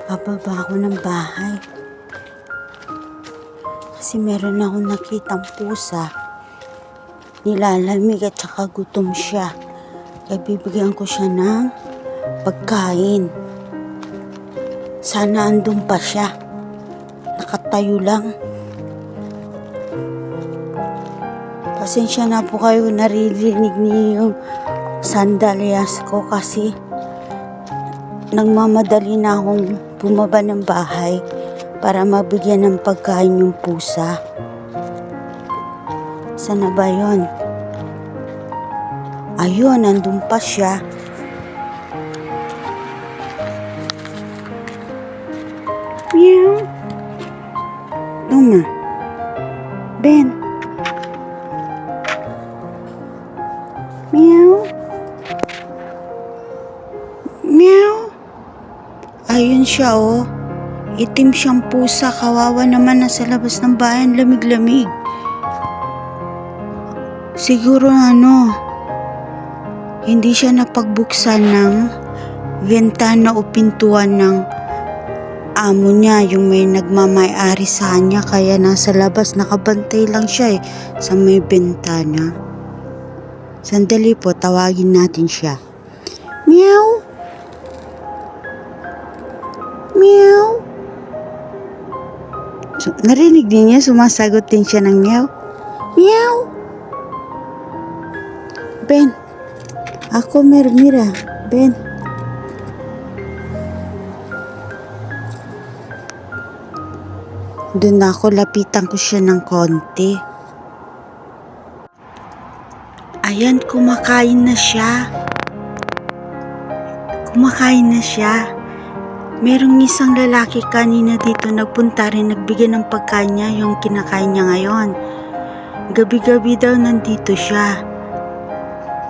Pababa ako ng bahay. Kasi meron akong nakitang pusa. Nilalamig at saka gutom siya. Kaya bibigyan ko siya ng pagkain. Sana andun pa siya. Nakatayo lang. Pasensya na po kayo, naririnig niyo yung sandalias ko kasi nagmamadali na akong bumaba ng bahay para mabigyan ng pagkain yung pusa. Sana ba yun? Ayun, nandun pa siya. Meow. Toma. Ben. Meow. Meow. Ayun siya oh. Itim siyang pusa. Kawawa naman nasa labas ng bayan. Lamig-lamig. Siguro hindi siya napagbuksan ng bintana o pintuan ng amo niya. Yung may nagmamay-ari sa kanya. Kaya nasa labas. Nakabantay lang siya sa may bintana. Sandali po, tawagin natin siya. Meow! Meow! So, narinig din niya, sumasagot din siya ng meow. Meow! Ben! Ako mira. Ben! Doon ako, lapitan ko siya ng konti. Ayan, kumakain na siya. Merong isang lalaki kanina dito nagpunta rin, nagbigay ng pagkain niya, yung kinakain niya ngayon. Gabi-gabi daw nandito siya.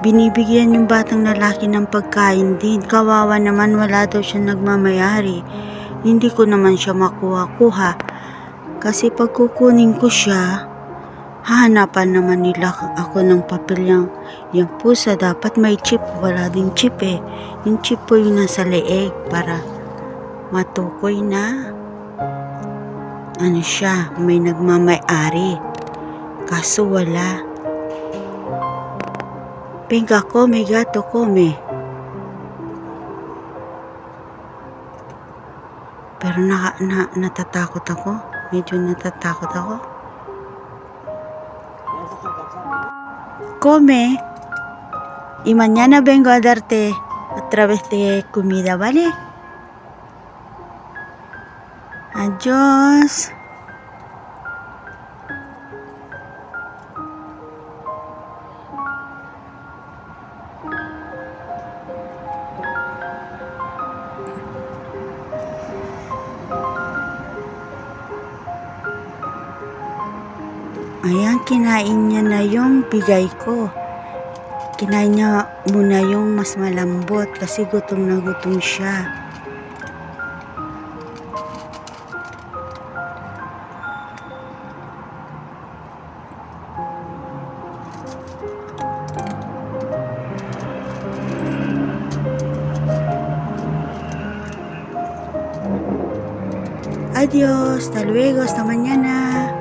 Binibigyan yung batang lalaki ng pagkain din. Kawawa naman, wala daw siya nagmamayari. Hindi ko naman siya makuha-kuha. Kasi pag kukunin ko siya, hahanapan naman nila ako ng papel yung pusa. Dapat may chip. Wala ding chip eh. Yung chip po yung nasa leeg para matukoy na siya, may nagmamay-ari. Kaso wala. Venga, come gato, come. Pero natatakot ako. Medyo natatakot ako. Come. Y mañana vengo a darte otra vez de comida, ¿vale? Adiós. Ayan, kinain niya na yung bigay ko. Kinain niya muna yung mas malambot kasi gutom na gutom siya. Adiós, hasta luego, hasta mañana.